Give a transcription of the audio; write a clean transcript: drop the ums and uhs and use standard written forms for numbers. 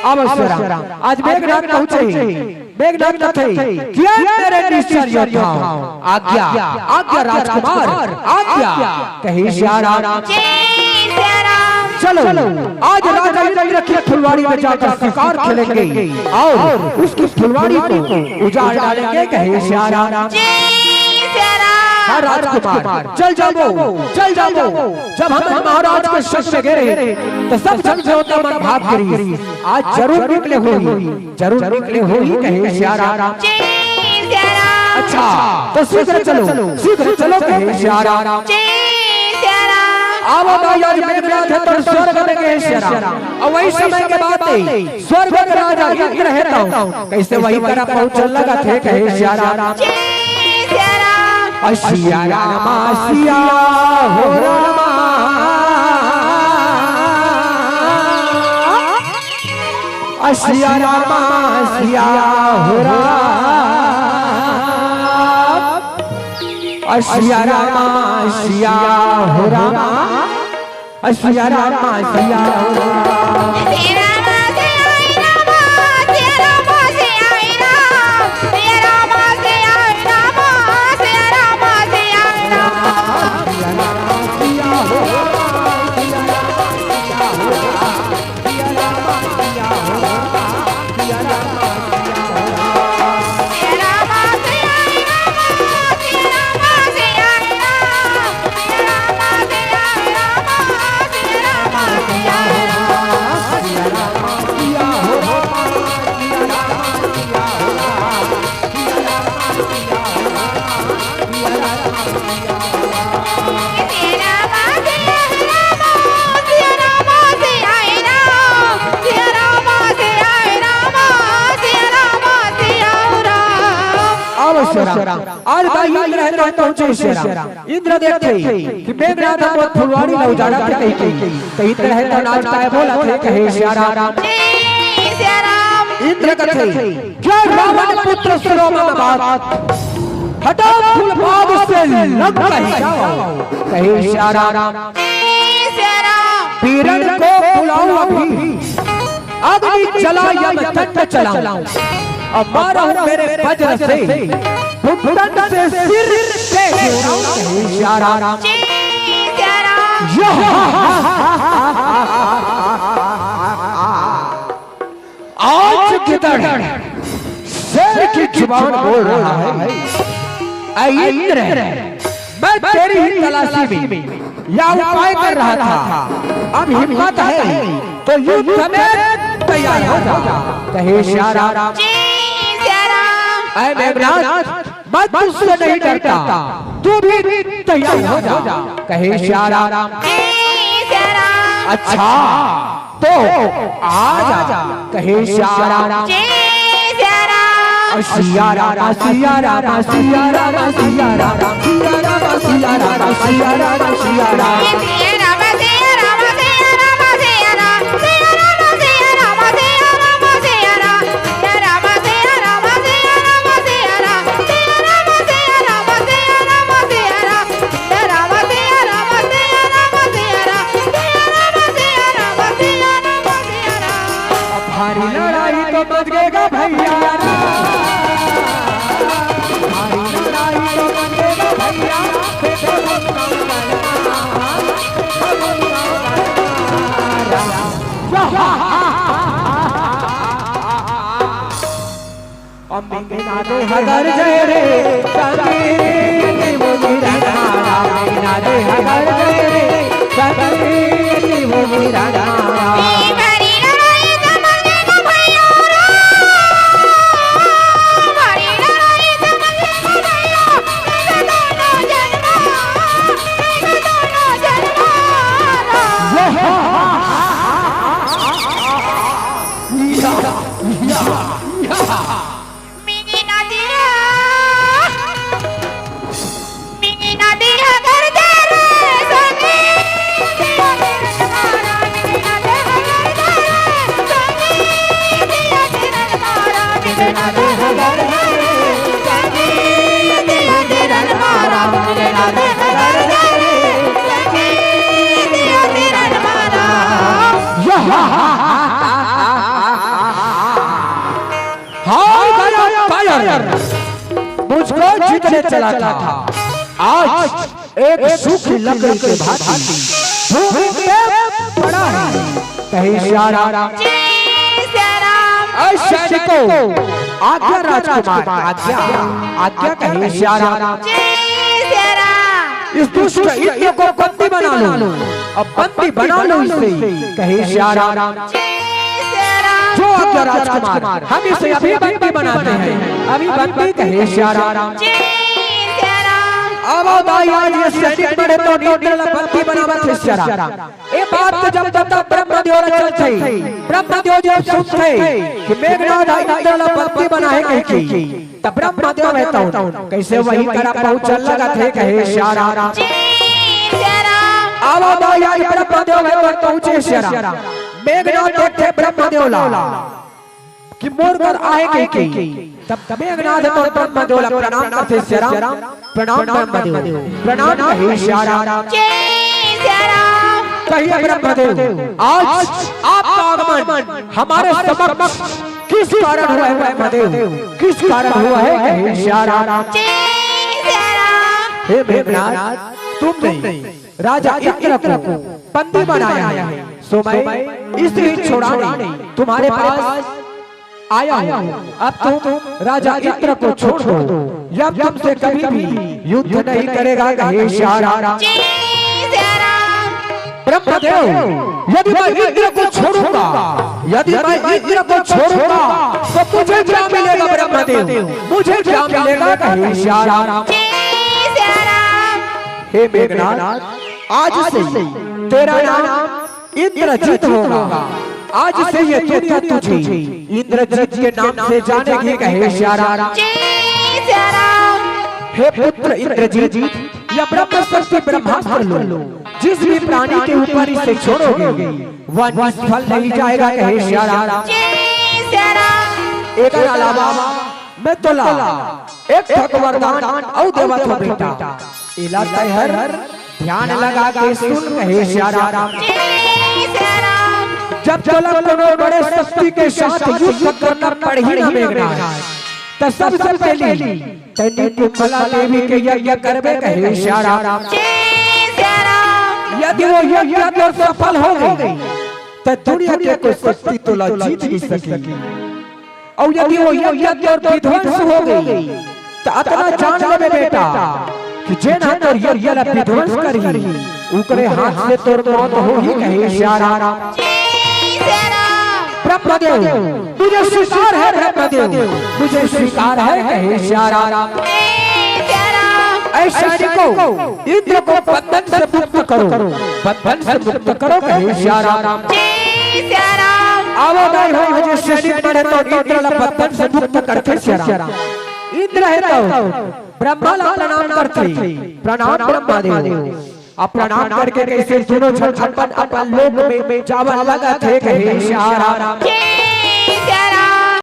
अवसर आज मेघनाथ पहुंचे मेघनाथ थे किया तेरे निश्चय योद्धा आज्ञा आज्ञा राजकुमार आज्ञा कहे श्री राम चलो आज राजा इंद्र की फुलवाड़ी में जाकर शिकार खेलेंगे और उसकी फुलवाड़ी को उजाड़ डालेंगे कहे श्री राम हाँ राजकुमार चल जाओ जब हम महाराज के शक से गिरे तो सब जन होता मन भाग गिरी आज जरूर निकले हो कहे श्री राम अच्छा तो शीघ्र चलो कहे श्री राम अब आज मेघनाथ है तो स्वर्ग में कहे श्री राम और वही समय के बाद स्वर्ग का राजा इंद्र है तो कैसे वही तरह पहुंचने लगा थे कहे श्री राम सिया रामा सिया हो रामा सिया रामा सिया हो रामा सिया रामा सिया हो रामा सिया रामा सिया हो रामा आज का इंद्र है तो पहुंचे श्री राम इंद्र देखते कि मेघनाथ को फुलवाड़ी में उजाड़ा थे तो इंद्र है तो नाच पाए बोला थे कहे श्री राम इंद्र कहते क्या रावण पुत्र सुरोमबाद हटा फूल बाग से लग जाओ कहे श्री राम पीरन को बुलाओ अभी अग्नि जला यम तट चलाऊं अब मारो मेरे वज्र से फुटन से सिर के श्री राम आज गिदड़ शेर की जुबान बोल रहा है ऐ इंद्र मैं तेरी ही तलाशी में या उपाय कर रहा था अब हिम्मत है तो युद्ध में तैयार हो जा कहे श्री राम ऐ मेघनाथ मैं तुझसे नहीं डरता तू भी तैयार हो जा कहे श्री राम अच्छा तो आ जा कहे श्री राम सिया राम सिया राम सिया राम सिया राम सिया राम सिया राम सिया राम सिया राम हदर जय रे वो मेरा नारा रे हदर जय रे वो मेरा नारा जीतने चला था, आज एक सूखी लकड़ी के भांति भूमि पे पड़ा है। कहे श्या राम सैनिकों, आज्ञा राजकुमार, आज्ञा आज्ञा। कहे श्या राम इस दुष्ट इंद्र को बंदी बना लो, अब बंदी बना लो इसे। कहे श्या राम जो आज्ञा राजकुमार, हम इसे अभी बंदी बनाते हैं, अभी बंदी। कहे श्या राम अब आज ये सैनिक बड़े तो नींद बंदी बनावत श्या राम। ये बात जब तक ब्रह्मदेव चलते, ब्रह्मदेव जब सुनते कि मेघनाथ इंद्र बंदी बनाए कहीं, तब ब्रह्मदेव कहता हूं कैसे वही तरह पहुंचल लगा थे। कहे श्या राम अब आज ब्रह्मदेव है पहुंचे श्या राम। मेघनाथ देखे ब्रह्मदेव ला कि मोड़ कर आए कहीं, तब मेघनाथ तो ब्रह्मदेव ला प्रणाम करते श्या राम। प्रणाम ब्रह्मदेव, प्रणाम। कहे श्या राम कहिए ब्रह्मदेव आज आपका आगमन हमारे समक्ष किस कारण हुआ है? ब्रह्मदेव किस कारण हुआ है? कहे श्या राम हे मेघनाथ, तुम नहीं राजा इंद्र को बंदी बनाया है, सो मैं इसे छुड़ाने तुम्हारे पास आया हूँ। अब तुम राजा इंद्र को छोड़ दो, जब तुमसे कभी भी युद्ध नहीं करेगा। कहे श्या राम ब्रह्मदेव यदि मैं इंद्र को छोड़ूंगा, यदि मैं इंद्र को छोड़ूंगा तो मुझे क्या मिलेगा? ब्रह्मदेव मुझे क्या मिलेगा? कहे श्या राम हे मेघनाथ आज से तेरा नाम इंद्रजीत होगा। आज से ये दुनिया तुझे इंद्रजीत के नाम से जानेगी। कहे श्या राम हे पुत्र इंद्रजीत, या ब्रह्म शक्ति ब्रह्मास्त्र लो, जिस भी प्राणी के ऊपर इसे छोड़ोगे वह निष्फल नहीं जाएगा। कहे श्या राम एक अलावा मैं तो ला एक वरदान और देवत हो बेटा, इलाका हर ध्यान लगा के सुन। कहे श्या राम जब चलो बड़े शक्ति के साथ युद्ध करना पड़ ही ना मेघनाथ, तो सबसे पहले तैनी कुंभला देवी के यज्ञ करबे। कहे श्या राम यदि वो यज्ञ और सफल हो गई तो दुनिया के कोई शक्ति तो जीत नहीं सकेगी, और यदि वो यज्ञ और विध्वंस हो गई तो अतना जान ले बेटा कि जे ना तोर यज्ञ विध्वंस करी उकरे हाथ से तोर मौत हो ही। कहे श्या राम ब्रह्मदेव मुझे स्वीकार है, ब्रह्मदेव मुझे स्वीकार है। कहे श्या राम ऐसा को इंद्र को बंधन से मुक्त करो, बंधन से मुक्त करो। कहे श्या राम आवो नहीं मुझे सैनिक बने तो इंद्र बंधन से मुक्त करके श्या राम। इंद्र है तो ब्रह्मा ला प्रणाम करते, प्रणाम ब्रह्मदेव। अब प्रणाम करके कैसे दोनों छप्पन अपन लोक में जावन लगा थे। कहे श्या राम